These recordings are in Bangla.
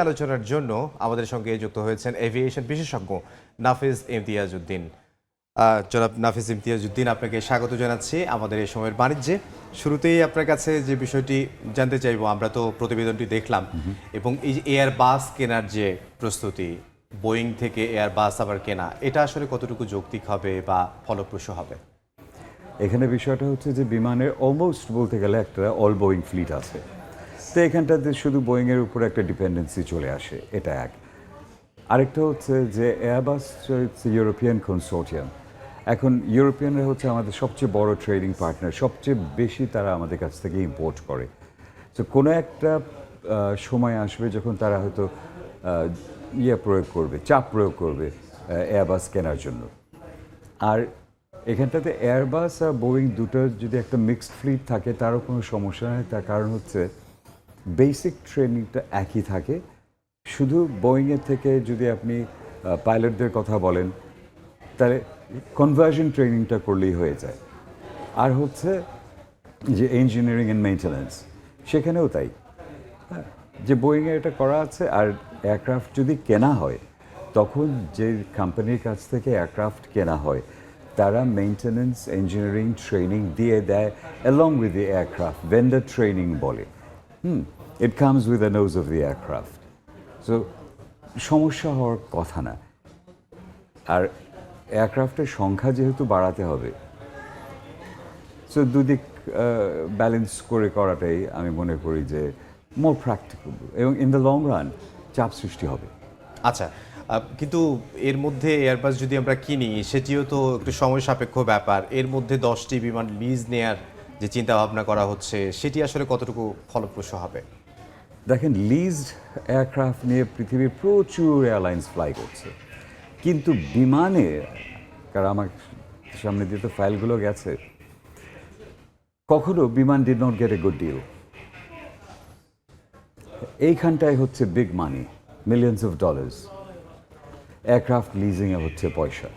আলোচনার জন্য আমাদের সঙ্গে যুক্ত হয়েছেন এভিয়েশন বিশেষজ্ঞ নাফিজ ইমতিয়াজ উদ্দিন। জনাব নাফিজ ইমতিয়াজ উদ্দিন, আপনাকে স্বাগত জানাচ্ছি আমাদের এই সময়ের বাণিজ্যে। শুরুতেই আপনার কাছে যে বিষয়টি জানতে চাইবো, আমরা তো প্রতিবেদনটি দেখলাম এবং এই যে এয়ারবাস কেনার যে প্রস্তুতি, বোয়িং থেকে এয়ারবাস আবার কেনা, এটা আসলে কতটুকু যৌক্তিক হবে বা ফলপ্রসূ হবে? এখানে বিষয়টা হচ্ছে যে বিমানের অলমোস্ট বলতে গেলে একটা অল বোয়িং ফ্লিট আছে, তো এখানটাতে শুধু বোয়িংয়ের উপর একটা ডিপেন্ডেন্সি চলে আসে, এটা এক। আরেকটা হচ্ছে যে এয়ারবাস হচ্ছে ইউরোপিয়ান কনসোর্টিয়াম। এখন ইউরোপিয়ানরা হচ্ছে আমাদের সবচেয়ে বড় ট্রেডিং পার্টনার, সবচেয়ে বেশি তারা আমাদের কাছ থেকে ইম্পোর্ট করে। তো কোনো একটা সময় আসবে যখন তারা হয়তো প্রয়োগ করবে, চাপ প্রয়োগ করবে এয়ারবাস কেনার জন্য। আর এখানটাতে এয়ারবাস আর বোয়িং দুটোর যদি একটা মিক্সড ফ্লিট থাকে তারও কোনো সমস্যা নেই। তার কারণ হচ্ছে বেসিক ট্রেনিংটা একই থাকে, শুধু বোয়িংয়ের থেকে যদি আপনি পাইলটদের কথা বলেন তাহলে কনভার্জন ট্রেনিংটা করলেই হয়ে যায়। আর হচ্ছে যে ইঞ্জিনিয়ারিং অ্যান্ড মেইনটেন্যান্স, সেখানেও তাই, যে বোয়িংয়ে এটা করা আছে। আর এয়ারক্রাফট যদি কেনা হয়, তখন যে কোম্পানির কাছ থেকে এয়ারক্রাফট কেনা হয় তারা মেইনটেন্যান্স ইঞ্জিনিয়ারিং ট্রেনিং দিয়ে দেয় along with the aircraft, vendor training বলে। It comes with the nose of the aircraft. So সমস্যা হওয়ার কথা না। আর এয়ারক্রাফটের সংখ্যা যেহেতু বাড়াতে হবে, সো দুদিক ব্যালেন্স করে করাটাই আমি মনে করি যে মোর প্র্যাকটিক্যাল, এবং ইন দ্য লং রান চাপ সৃষ্টি হবে। আচ্ছা, কিন্তু এর মধ্যে এয়ারবাস যদি আমরা কিনি, সেটিও তো একটু সময় সাপেক্ষ ব্যাপার। এর মধ্যে 10টি বিমান লিজ নেয়ার যে চিন্তা ভাবনা করা হচ্ছে, সেটি আসলে কতটুকু ফলপ্রসূ হবে? দেখেন, লিজড এয়ারক্রাফট নিয়ে পৃথিবীর প্রচুর এয়ারলাইন্স ফ্লাই করছে, কিন্তু বিমানে, কারণ আমার সামনে দিয়ে তো ফাইলগুলো গেছে, কখনো Biman did not get a good deal. এইখানটায় হচ্ছে big money, millions of dollars aircraft লিজিংয়ে হচ্ছে পয়সা।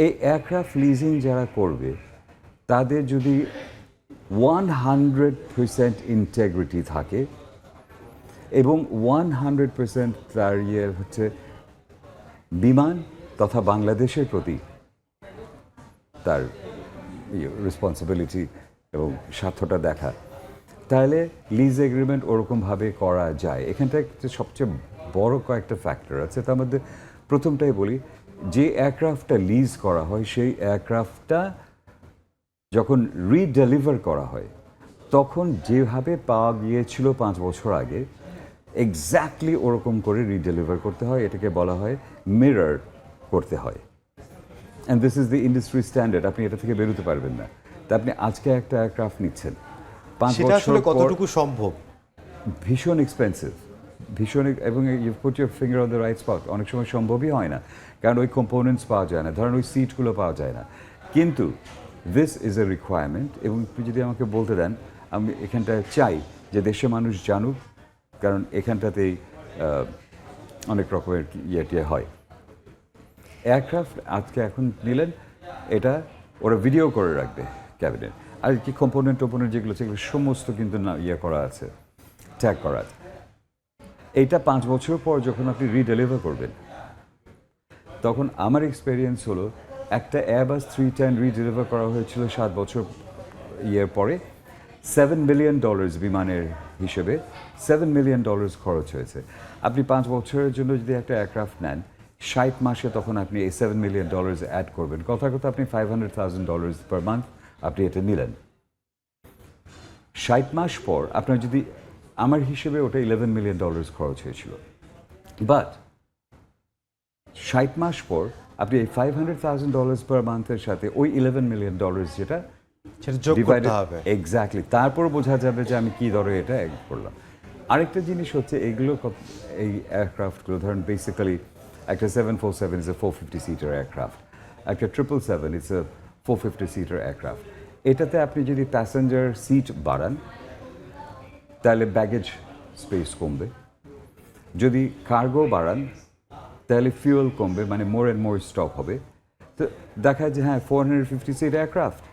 এই এয়ারক্রাফট লিজিং যারা করবে তাদের যদি 100% ইন্টেগ্রিটি থাকে এবং 100% তার হচ্ছে বিমান তথা বাংলাদেশের প্রতি তার রেসপন্সিবিলিটি এবং স্বার্থটা দেখা, তাহলে লিজ এগ্রিমেন্ট ওরকমভাবে করা যায়। এখানটায় সবচেয়ে বড় কয়েকটা ফ্যাক্টর আছে। তার মধ্যে প্রথমটাই বলি, যে এয়ারক্রাফটটা লিজ করা হয় সেই এয়ারক্রাফটটা যখন রিডেলিভার করা হয়, তখন যেভাবে পাওয়া গিয়েছিল 5 বছর আগে, এক্স্যাক্টলি ওরকম করে রিডেলিভার করতে হয়। এটাকে বলা হয় মিরর করতে হয়। And this is the industry standard. আপনি এটা থেকে বেরোতে পারবেন না। তা আপনি আজকে একটা এয়ারক্রাফট নিচ্ছেন, 5 সেটা বছর আসলে পর কতটুকু সম্ভব? ভীষণ এক্সপেন্সিভ, ভীষণ, এবং you put your finger on the right spot. অনেক সময় সম্ভবই হয় না, কারণ ওই কম্পোনেন্টস পাওয়া যায় না, ধরেন ওই সিটগুলো পাওয়া যায় না। কিন্তু দিস ইজ এ রিকোয়ারমেন্ট, এবং যদি আমাকে বলতে দেন, আমি এখানটায় চাই যে দেশের মানুষ জানুক, কারণ এখানটাতেই অনেক রকমের টিয়ে হয়। এয়ারক্রাফট আজকে এখন নিলেন, এটা ওরা ভিডিও করে রাখবে ক্যাবিনেট, আর কি কম্পোনেন্ট যেগুলো সেগুলো সমস্ত কিন্তু না করা আছে, ট্যাগ করা আছে। এইটা 5 বছর পর যখন আপনি রিডেলিভার করবেন, তখন আমার এক্সপেরিয়েন্স হলো একটা এয়ারবাস 310 রিডেলিভার করা হয়েছিল 7 বছর পরে। $7 মিলিয়ন বিমানের হিসেবে $7 মিলিয়ন খরচ হয়েছে। আপনি 5 বছরের জন্য যদি একটা এয়ারক্রাফট নেন, 60 মাসে তখন আপনি এই $7 মিলিয়ন অ্যাড করবেন। কথা আপনি $500,000 পার মান্থ আপনি এটা নিলেন। 60 মাস পর আপনার যদি, আমার হিসেবে ওটা $11 মিলিয়ন খরচ হয়েছিল, বাট 60 মাস পর আপনি এই $500,000 পার মান্থের সাথে ওই $11 মিলিয়ন যেটা সেটা যোগ করতে হবে। এক্স্যাক্টলি, তারপর বোঝা যাবে যে আমি কী দরে এটা করলাম। আরেকটা জিনিস হচ্ছে, এইগুলো এই এয়ারক্রাফটগুলো ধরেন বেসিক্যালি একটা 747 ইজ এ 450 সিটার এয়ারক্রাফট, একটা 777 ইজ এ 450 সিটার এয়ারক্রাফট। এটাতে আপনি যদি প্যাসেঞ্জার সিট বাড়ান তাহলে ব্যাগেজ স্পেস কমবে, যদি কার্গো বাড়ান তাহলে ফিউয়েল কমবে, মানে মোর অ্যান্ড মোর স্টপ হবে। তো দেখা যায় হ্যাঁ 450 সিট এয়ারক্রাফট,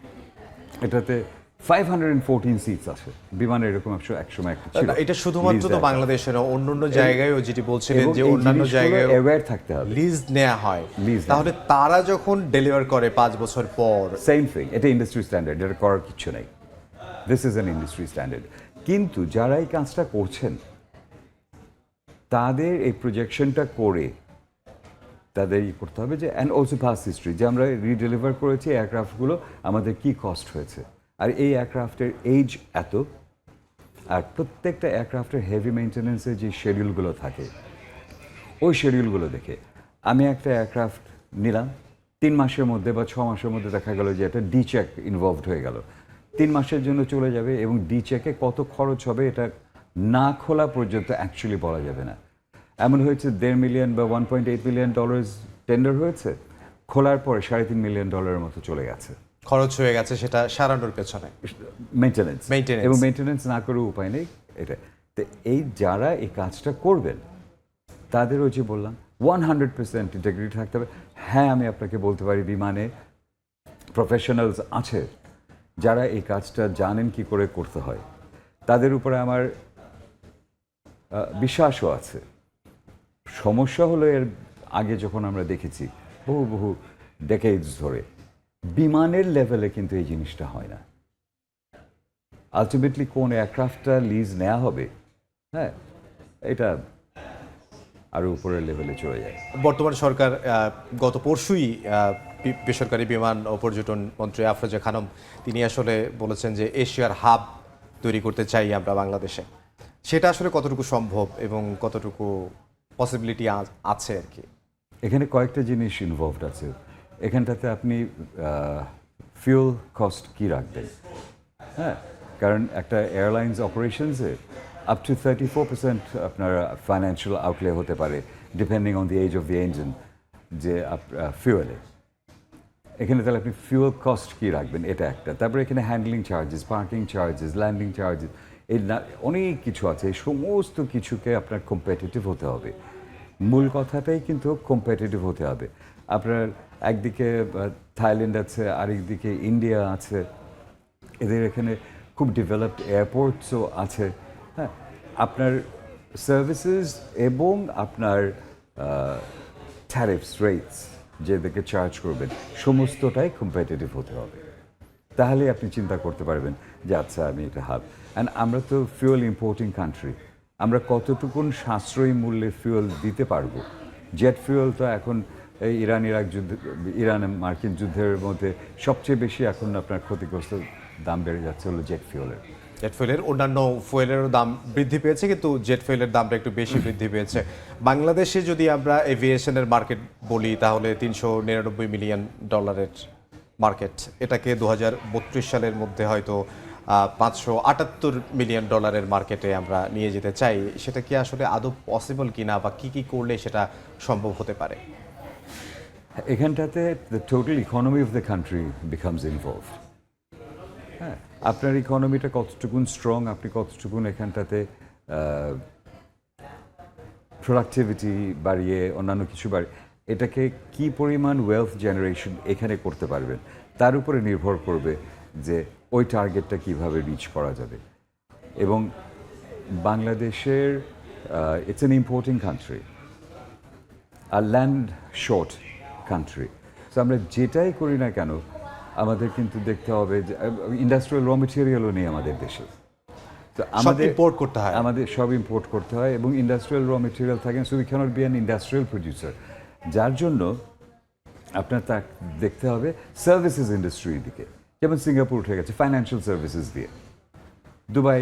এটাতে 514 সিটস আছে বিমানে, এরকম একসময় একটা ছিল। না, এটা শুধুমাত্র তো বাংলাদেশে না, অন্যান্য জায়গায়ও যেটি বলছিলেন এবং যে এই অন্যান্য জিনিসগুলো জায়গায় aware থাকতে হবে। লিজ নেওয়া হয়, Lease নেওয়া। তাহলে তারা যখন ডেলিভার করে 5 বছর পর, সেম থিং, এটা ইন্ডাস্ট্রি স্ট্যান্ডার্ড, এটা করার কিছু নেই। This is an industry standard. কিন্তু যারা এই কাজটা করছেন তাদের এই প্রজেকশনটা করে তাদের করতে হবে যে, অ্যান্ড অলসো পাস্ট হিস্ট্রি, যে আমরা রিডেলিভার করেছি এয়ারক্রাফটগুলো আমাদের কি কস্ট হয়েছে, আর এই এয়ারক্রাফটের এজ এত, আর প্রত্যেকটা এয়ারক্রাফটের হেভি মেনটেন্যান্সের যে শিডিউলগুলো থাকে ওই শিডিউলগুলো দেখে আমি একটা এয়ারক্রাফট নিলাম, 3 মাসের মধ্যে বা 6 মাসের মধ্যে দেখা গেল যে একটা ডি চেক ইনভলভড হয়ে গেল, 3 মাসের জন্য চলে যাবে এবং ডি চেকে কত খরচ হবে এটা না খোলা পর্যন্ত অ্যাকচুয়ালি বলা যাবে না। এমন হয়েছে $1.5 মিলিয়ন বা $1.8 মিলিয়ন টেন্ডার হয়েছে, খোলার পরে $3.5 মিলিয়ন মতো চলে গেছে খরচ হয়ে গেছে সেটা সারানোর পেছনে। Maintenance, Maintenance। এবং মেনটেন্যান্স না করে উপায় নেই এটা। তো এই যারা এই কাজটা করবেন তাদের ওই যে বললাম 100% ইন্টিগ্রিটি থাকতে হবে। হ্যাঁ, আমি আপনাকে বলতে পারি বিমানে প্রফেশনালস আছে যারা এই কাজটা জানেন কি করে করতে হয়, তাদের উপরে আমার বিশ্বাসও আছে। সমস্যা হলো এর আগে যখন আমরা দেখেছি বহু ডেকেডস ধরে বিমানের লেভেলে কিন্তু এই জিনিসটা হয় না। আলটিমেটলি কোন এয়ারক্রাফটটা লিজ নেওয়া হবে, হ্যাঁ, এটা আরও উপরের লেভেলে চলে যায়। বর্তমান সরকার গত পরশুই বেসরকারি বিমান ও পর্যটন মন্ত্রী আফরোজা খানম তিনি আসলে বলেছেন যে এশিয়ার হাব তৈরি করতে চাই আমরা বাংলাদেশে। সেটা আসলে কতটুকু সম্ভব এবং কতটুকু পসিবিলিটি আছে আর কি? এখানে কয়েকটা জিনিস ইনভলভড আছে। এখানটাতে আপনি ফিউল কস্ট কি রাখবেন, হ্যাঁ, কারণ একটা এয়ারলাইন্স অপারেশনসে আপ টু 34% আপনার ফাইন্যান্সিয়াল আউটলে হতে পারে depending on the age of the engine, যে ফিউয়েলে। এখানে তাহলে আপনি ফিউল কস্ট কী রাখবেন, এটা একটা। তারপরে এখানে handling charges, parking charges, landing charges, এই অনেক কিছু আছে। এই সমস্ত কিছুকে আপনার কম্পিটিটিভ হতে হবে। মূল কথাটাই কিন্তু কম্পিটিটিভ হতে হবে। আপনার একদিকে থাইল্যান্ড আছে, আরেকদিকে ইন্ডিয়া আছে, এদের এখানে খুব ডেভেলপড এয়ারপোর্টসও আছে, হ্যাঁ। আপনার সার্ভিসেস এবং আপনার ট্যারিফস, রেটস যেদিকে চার্জ করবেন সমস্তটাই কম্পিটিটিভ হতে হবে। তাহলে আপনি চিন্তা করতে পারবেন যে আচ্ছা আমি এটা হাব। অ্যান্ড আমরা তো ফিউয়েল ইম্পোর্টিং কান্ট্রি, আমরা কতটুকুন সাশ্রয়ী মূল্যে ফিউয়েল দিতে পারবো। জেট ফিউয়েল তো এখন এই ইরাক যুদ্ধ, ইরান মার্কিন যুদ্ধের মধ্যে সবচেয়ে বেশি এখন আপনার ক্ষতিগ্রস্ত দাম বেড়ে যাচ্ছে হলো জেট ফিউয়েলের। জেট ফুয়েলের, অন্যান্য ফুয়েলেরও দাম বৃদ্ধি পেয়েছে, কিন্তু জেট ফুয়েলের দামটা একটু বেশি বৃদ্ধি পেয়েছে। বাংলাদেশে যদি আমরা এভিয়েশনের মার্কেট বলি তাহলে $399 মিলিয়ন মার্কেট, এটাকে 2032 সালের মধ্যে হয়তো $578 মিলিয়ন মার্কেটে আমরা নিয়ে যেতে চাই। সেটা কি আসলে আদৌ পসিবল কিনা, বা কি কি করলে সেটা সম্ভব হতে পারে? এখানটাতে the total economy of the country becomes involved. হ্যাঁ, আপনার ইকোনমিটা কতটুকুন স্ট্রং, আপনি কতটুকুন এখানটাতে প্রোডাক্টিভিটি বাড়িয়ে অন্যান্য কিছু বাড়িয়ে এটাকে কি পরিমাণ ওয়েলথ জেনারেশন এখানে করতে পারবেন, তার উপরে নির্ভর করবে যে ওই টার্গেটটা কিভাবে রিচ করা যাবে। এবং বাংলাদেশের ইটস অ্যান ইম্পোর্টিং কান্ট্রি, আর ল্যান্ড শর্ট কান্ট্রি। সো আমরা যেটাই করি না কেন আমাদের কিন্তু দেখতে হবে যে ইন্ডাস্ট্রিয়াল র মেটেরিয়ালও নেই আমাদের দেশে। তো আমাদের ইম্পোর্ট করতে হয়, আমাদের সব ইম্পোর্ট করতে হয় এবং ইন্ডাস্ট্রিয়াল র মেটেরিয়াল থাকে, so we can't be an industrial producer. যার জন্য আপনার তা দেখতে হবে সার্ভিসেস ইন্ডাস্ট্রির দিকে। যেমন সিঙ্গাপুর উঠে গেছে ফাইন্যান্সিয়াল সার্ভিসেস দিয়ে, Dubai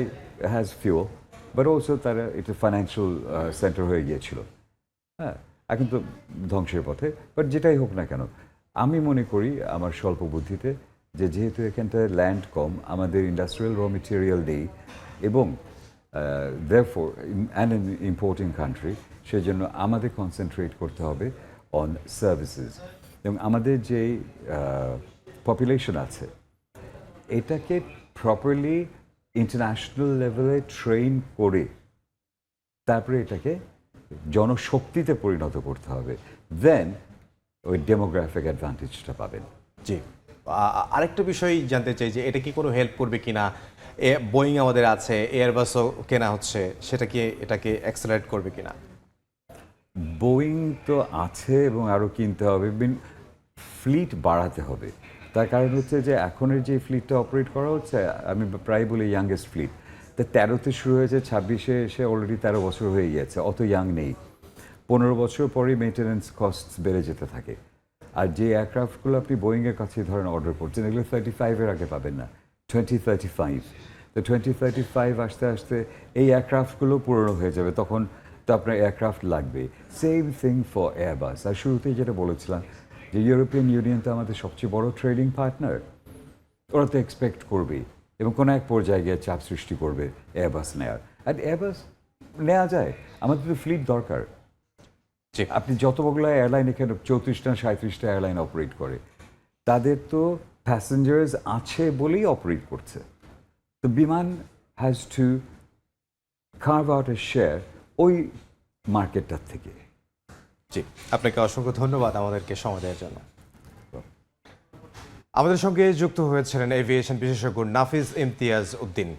has fuel, but also তারা এটা ফাইন্যান্সিয়াল সেন্টার হয়ে গিয়েছিল, হ্যাঁ, এখন তো ধ্বংসের পথে। বাট যেটাই হোক না কেন, আমি মনে করি আমার স্বল্প বুদ্ধিতে যে যেহেতু এখানটায় ল্যান্ড কম, আমাদের ইন্ডাস্ট্রিয়াল র মেটেরিয়াল নেই এবং therefore an importing country, সেজন্য আমাদের কনসেন্ট্রেট করতে হবে অন সার্ভিসেস। এবং আমাদের যে পপুলেশন আছে এটাকে প্রপারলি ইন্টারন্যাশনাল লেভেলে ট্রেন করে তারপরে এটাকে জনশক্তিতে পরিণত করতে হবে, দেন ওই ডেমোগ্রাফিক অ্যাডভান্টেজটা পাবেন। জি, আরেকটা বিষয় জানতে চাই যে এটা কি কোনো হেল্প করবে কিনা, বোয়িং আমাদের আছে, এয়ারবাসও কেনা হচ্ছে, সেটা কি এটাকে অ্যাক্সেলারেট করবে কিনা? বোয়িং তো আছে এবং আরও কিনতে হবে, ফ্লিট বাড়াতে হবে। তার কারণ হচ্ছে যে এখনের যে ফ্লিটটা অপারেট করা হচ্ছে, আমি প্রায় বলি ইয়াংগেস্ট ফ্লিট, তা 13-তে শুরু হয়েছে, 26-এ এসে অলরেডি 13 বছর হয়ে গিয়েছে, অত ইয়াং নেই। 15 বছর পরেই মেনটেন্যান্স কস্ট বেড়ে যেতে থাকে। আর যে এয়ারক্রাফটগুলো আপনি বোয়িংয়ের কাছে ধরেন অর্ডার করছেন, এগুলো 35-এর আগে পাবেন না, 2035। তো 2035 আসতে আসতে এই এয়ারক্রাফটগুলো পুরনো হয়ে যাবে, তখন তো আপনার এয়ারক্রাফট লাগবে। Same thing for Airbus. আর শুরুতেই যেটা বলেছিলাম যে ইউরোপিয়ান ইউনিয়ন তো আমাদের সবচেয়ে বড় ট্রেডিং পার্টনার, ওরা তো এক্সপেক্ট করবেই এবং কোনো এক পর্যায়ে গিয়ে চাপ সৃষ্টি করবে এয়ারবাস নেয়ার। আর এয়ারবাস নেওয়া যায়, আমাদের তো ফ্লিট দরকার। জি। আপনি যতগুলো এয়ারলাইন এখানে 34টা 37টা এয়ারলাইন অপারেট করে, তাদের তো প্যাসেঞ্জার্স আছে বলেই অপারেট করছে। তো বিমান has to curve out A share ওই মার্কেটটার থেকে। জি, আপনাকে অসংখ্য ধন্যবাদ আমাদেরকে সময় দেওয়ার জন্য। আমাদের সঙ্গে যুক্ত হয়েছিলেন এভিয়েশন বিশেষজ্ঞ নাফিজ ইমতিয়াজ উদ্দিন।